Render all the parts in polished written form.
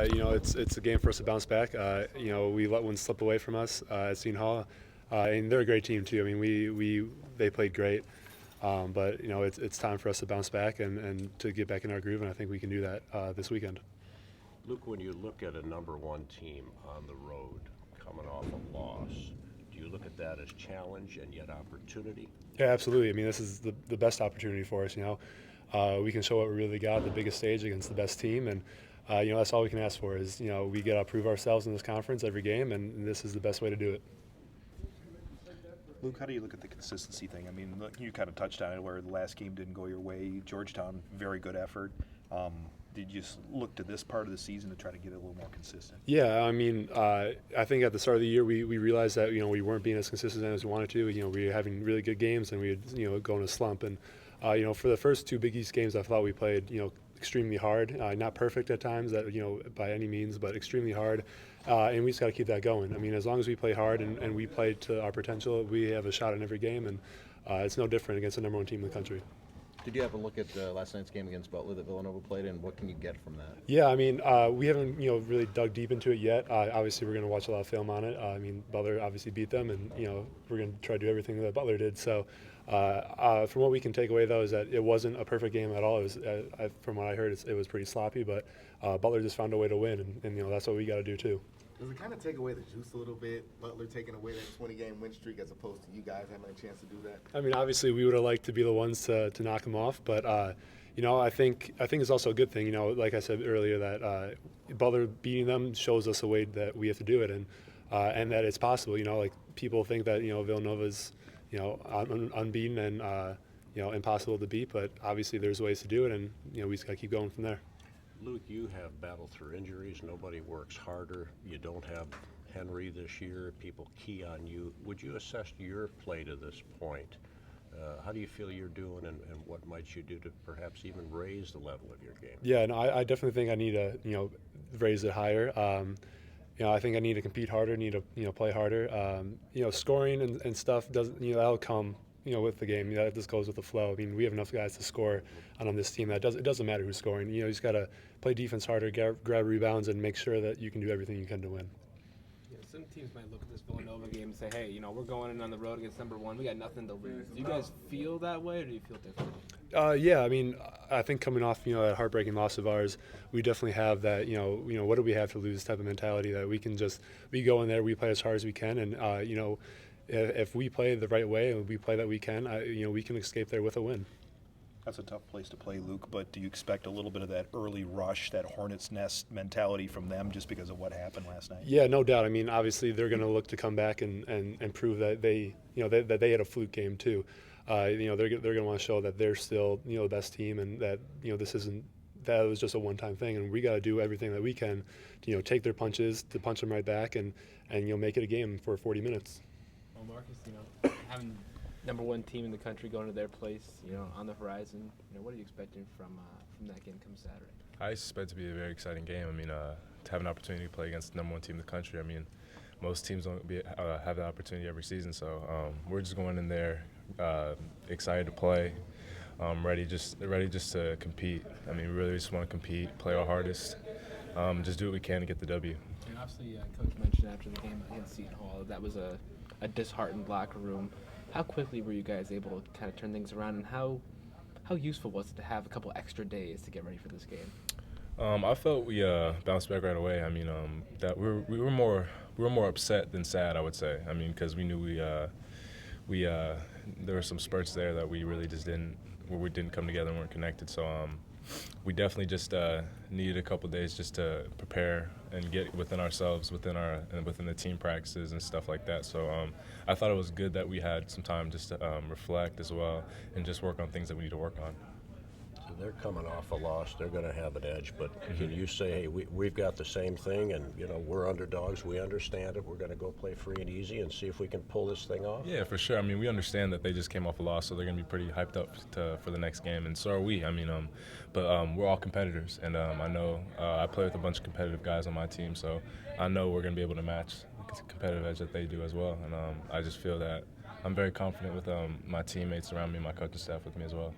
It's a game for us to bounce back. We let one slip away from us at Seton Hall, and they're a great team too. I mean, they played great, but it's time for us to bounce back and to get back in our groove, and I think we can do that this weekend. Luke, when you look at a number one team on the road coming off a loss, do you look at that as challenge and yet opportunity? Yeah, absolutely. I mean, this is the best opportunity for us. We can show what we really got, the biggest stage against the best team, and that's all we can ask for is we got to prove ourselves in this conference every game, and this is the best way to do it. Luke, how do you look at the consistency thing? I mean, look, you kind of touched on it where the last game didn't go your way. Georgetown, very good effort. Did you just look to this part of the season to try to get it a little more consistent? Yeah, I mean, I think at the start of the year we realized that we weren't being as consistent as we wanted to. We were having really good games and we had going a slump. And for the first two Big East games, I thought we played extremely hard, not perfect at times, by any means, but extremely hard. And we just got to keep that going. I mean, as long as we play hard and we play to our potential, we have a shot in every game, and it's no different against the number one team in the country. Did you have a look at last night's game against Butler that Villanova played, and what can you get from that? Yeah, I mean, we haven't really dug deep into it yet. Obviously, we're going to watch a lot of film on it. I mean, Butler obviously beat them, and we're going to try to do everything that Butler did. So, from what we can take away though is that it wasn't a perfect game at all. It was, from what I heard, it was pretty sloppy, but Butler just found a way to win, and that's what we got to do too. Does it kind of take away the juice a little bit, Butler taking away that 20-game win streak as opposed to you guys having a chance to do that? I mean, obviously, we would have liked to be the ones to knock them off, but I think it's also a good thing. Like I said earlier, that Butler beating them shows us a way that we have to do it, and that it's possible. Like people think that Villanova's unbeaten and impossible to beat, but obviously there's ways to do it, and we just got to keep going from there. Luke, you have battled through injuries. Nobody works harder. You don't have Henry this year. People key on you. Would you assess your play to this point? How do you feel you're doing, and what might you do to perhaps even raise the level of your game? Yeah, no, I definitely think I need to raise it higher. I think I need to compete harder, need to play harder. Scoring and stuff doesn't that'll come with the game. That just goes with the flow. I mean, we have enough guys to score on this team. It doesn't matter who's scoring. You just got to play defense harder, grab rebounds, and make sure that you can do everything you can to win. Yeah, some teams might look at this Villanova game and say, hey, we're going in on the road against number one. We got nothing to lose. Do you guys feel that way, or do you feel differently? Yeah, I mean, I think coming off that heartbreaking loss of ours, we definitely have that what do we have to lose type of mentality that we go in there, we play as hard as we can, and if we play the right way and we play that we can, we can escape there with a win. That's a tough place to play, Luke, but do you expect a little bit of that early rush, that hornet's nest mentality from them just because of what happened last night? Yeah, no doubt. I mean, obviously they're going to look to come back and prove that they that they had a fluke game too. They're going to want to show that they're still the best team, and that that was just a one-time thing, and we got to do everything that we can to take their punches, to punch them right back, and make it a game for 40 minutes. Well, Marcus, having number one team in the country going to their place, on the horizon, what are you expecting from that game come Saturday? I expect it to be a very exciting game. I mean, to have an opportunity to play against the number one team in the country. I mean, most teams don't have that opportunity every season, so we're just going in there excited to play, ready just to compete. I mean, we really just want to compete, play our hardest, just do what we can to get the W. And obviously, Coach mentioned after the game against Seton Hall that was a disheartened locker room. How quickly were you guys able to kind of turn things around, and how useful was it to have a couple extra days to get ready for this game? I felt we bounced back right away. I mean, that we were more upset than sad, I would say. I mean, because we knew there were some spurts there that we really just didn't come together and weren't connected. So we definitely just needed a couple days just to prepare and get within ourselves, within the team practices and stuff like that. So I thought it was good that we had some time just to reflect as well and just work on things that we need to work on. So they're coming off a loss. They're going to have an edge. But can you say, hey, we've got the same thing, and we're underdogs. We understand it. We're going to go play free and easy and see if we can pull this thing off? Yeah, for sure. I mean, we understand that they just came off a loss, so they're going to be pretty hyped up for the next game, and so are we. I mean, but we're all competitors, and I know I play with a bunch of competitive guys on my team, so I know we're going to be able to match the competitive edge that they do as well. And I just feel that I'm very confident with my teammates around me, my coaching staff with me as well.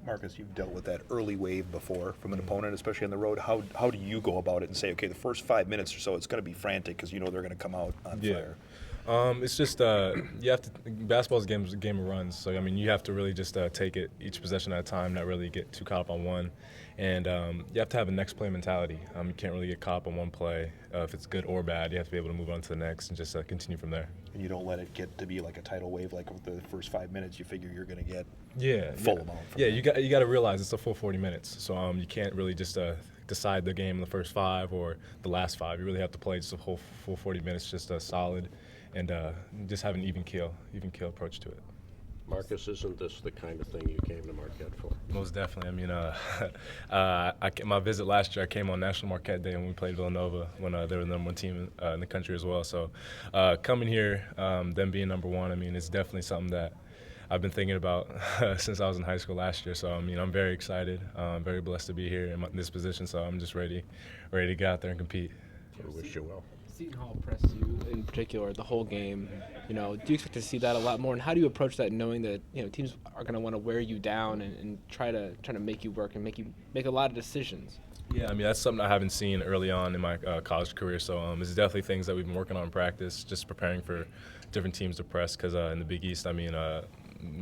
Marcus, you've dealt with that early wave before from an opponent, especially on the road. How do you go about it and say, okay, the first 5 minutes or so, it's going to be frantic because you know they're going to come out on fire? It's just you have to. Basketball's a game of runs, so I mean you have to really just take it each possession at a time, not really get too caught up on one, and you have to have a next play mentality. You can't really get caught up on one play. If it's good or bad, you have to be able to move on to the next and just continue from there. And you don't let it get to be like a tidal wave, like the first 5 minutes. You figure you're going to get full amount. You got to realize it's a full 40 minutes, so you can't really just decide the game in the first 5 or the last 5. You really have to play just a whole full 40 minutes, just solid. And just have an even keel approach to it. Marcus, isn't this the kind of thing you came to Marquette for? Most definitely. I mean, my visit last year, I came on National Marquette Day when we played Villanova when they were the #1 team in the country as well. So coming here, them being #1, I mean, it's definitely something that I've been thinking about since I was in high school last year. So I mean, I'm very excited. I'm very blessed to be here in this position. So I'm just ready to get out there and compete. We wish you well. Seton Hall pressed you in particular the whole game. Do you expect to see that a lot more? And how do you approach that, knowing that teams are going to want to wear you down and try to make you work and make a lot of decisions? Yeah, I mean that's something I haven't seen early on in my college career. So it's definitely things that we've been working on in practice, just preparing for different teams to press. Because in the Big East, I mean,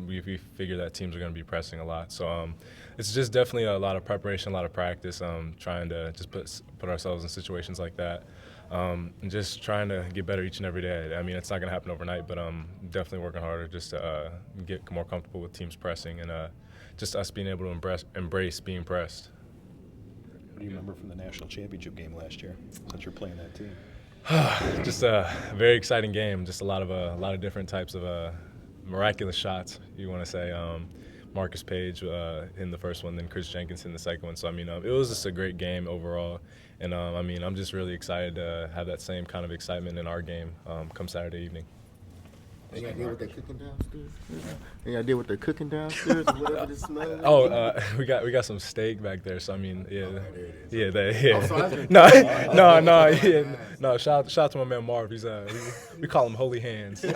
we figure that teams are going to be pressing a lot. So it's just definitely a lot of preparation, a lot of practice, trying to just put ourselves in situations like that. And just trying to get better each and every day. I mean, it's not going to happen overnight, but definitely working harder just to get more comfortable with teams pressing and just us being able to embrace being pressed. What do you remember from the national championship game last year, since you're playing that team? Just a very exciting game. Just a lot of different types of miraculous shots, you want to say. Marcus Page in the first one, then Chris Jenkins in the second one. So, I mean, it was just a great game overall. And, I mean, I'm just really excited to have that same kind of excitement in our game come Saturday evening. Any idea what they're cooking downstairs? Any idea what they're cooking downstairs? Whatever the smell is? Oh, we got some steak back there. So I mean, yeah, Oh, so I was gonna- no. Shout out to my man Marv. He's we call him Holy Hands. He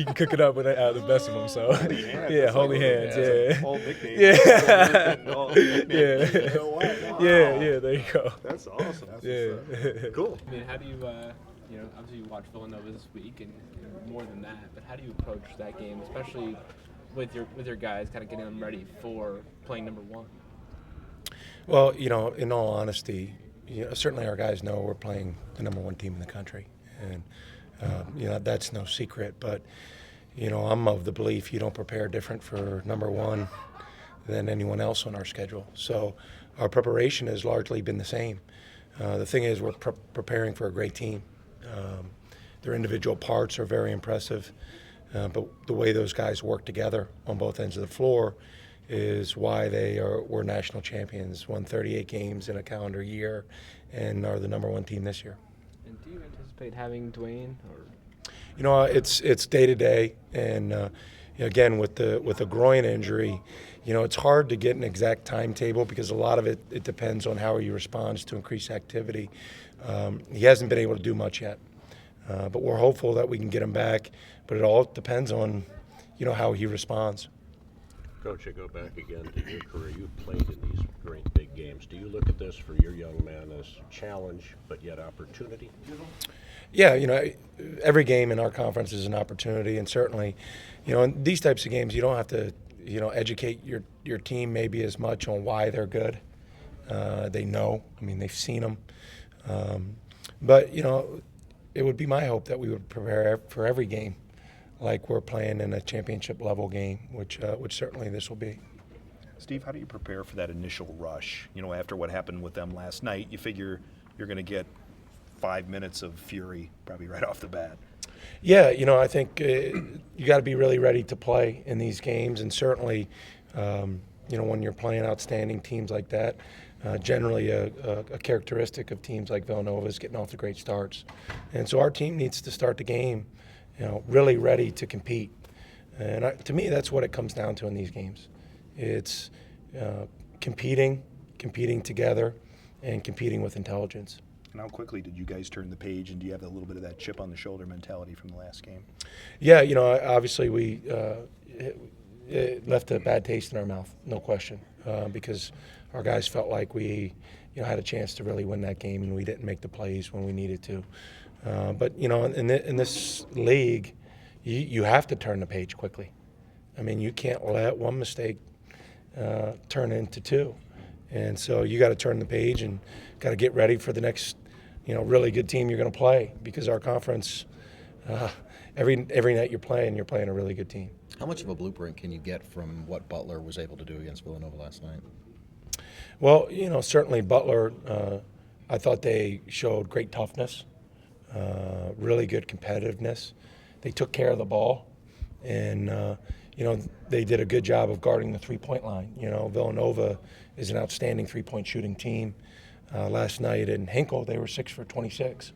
can cook it up with the best of them. So yeah, Holy Hands. Yeah, Whole nickname. Yeah. There you go. That's awesome. Yeah. Cool. I mean, how do you, obviously you watch Villanova this week and more than that, but how do you approach that game, especially with your guys, kind of getting them ready for playing #1? Well, in all honesty, certainly our guys know we're playing the #1 team in the country, and that's no secret. But I'm of the belief you don't prepare different for #1 than anyone else on our schedule. So our preparation has largely been the same. The thing is, we're preparing for a great team. Their individual parts are very impressive, but the way those guys work together on both ends of the floor is why we're national champions, won 38 games in a calendar year, and are the #1 team this year. And do you anticipate having Dwayne? It's day to day, and again with the groin injury, it's hard to get an exact timetable because a lot of it depends on how he responds to increased activity. He hasn't been able to do much yet, but we're hopeful that we can get him back. But it all depends on how he responds. Coach, I go back again to your career. You've played in these great big games. Do you look at this for your young man as challenge but yet opportunity? Yeah, every game in our conference is an opportunity, and certainly, in these types of games, you don't have to, educate your team maybe as much on why they're good. They know. I mean, they've seen them. But it would be my hope that we would prepare for every game like we're playing in a championship level game, which certainly this will be. Steve, how do you prepare for that initial rush? After what happened with them last night, you figure you're going to get 5 minutes of fury probably right off the bat. Yeah, I think you got to be really ready to play in these games, and certainly, when you're playing outstanding teams like that, generally a characteristic of teams like Villanova is getting off to great starts. And so our team needs to start the game, really ready to compete. And to me, that's what it comes down to in these games. It's competing together, and competing with intelligence. And how quickly did you guys turn the page, and do you have a little bit of that chip on the shoulder mentality from the last game? Yeah, obviously it left a bad taste in our mouth, no question, because our guys felt like we, had a chance to really win that game, and we didn't make the plays when we needed to. But in this league, you have to turn the page quickly. I mean, you can't let one mistake turn into two, and so you got to turn the page and got to get ready for the next, really good team you're going to play, because our conference, every night you're playing a really good team. How much of a blueprint can you get from what Butler was able to do against Villanova last night? Well, certainly Butler, I thought they showed great toughness, really good competitiveness. They took care of the ball, and, they did a good job of guarding the three-point line. Villanova is an outstanding three-point shooting team. Last night in Hinkle, they were 6 for 26.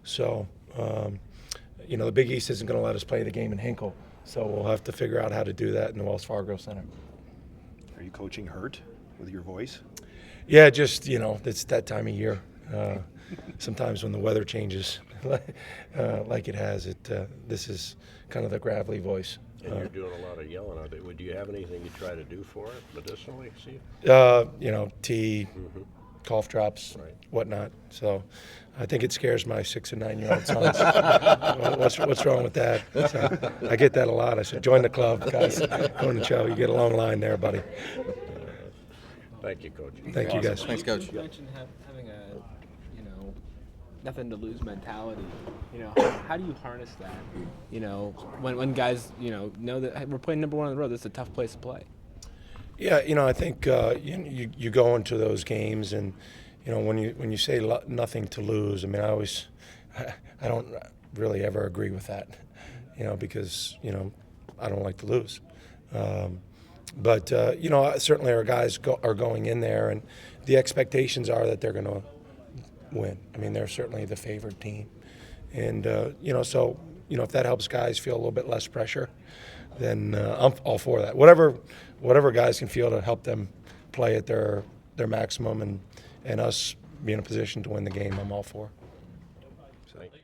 So, the Big East isn't going to let us play the game in Hinkle, so we'll have to figure out how to do that in the Wells Fargo Center. Are you coaching hurt with your voice? Yeah, just, it's that time of year. Sometimes when the weather changes like it has, this is kind of the gravelly voice. And you're doing a lot of yelling out there. Do you have anything you try to do for it medicinally, Steve? Tea, cough drops, Right. whatnot. So I think it scares my 6 and 9-year-old sons. What's wrong with that? So I get that a lot. I said, join the club, guys. Go to the show. You get a long line there, buddy. Thank you, Coach. Thank you, guys. Thanks, Coach. You mentioned having a, nothing to lose mentality. How do you harness that? When guys, know that hey, we're playing number 1 on the road, that's a tough place to play. Yeah, I think you go into those games, and when you say nothing to lose, I mean, I don't really ever agree with that, because I don't like to lose. But certainly our guys are going in there, and the expectations are that they're going to win. I mean, they're certainly the favored team, and so if that helps guys feel a little bit less pressure, then I'm all for that. Whatever guys can feel to help them play at their maximum, and us be in a position to win the game, I'm all for. Thank you.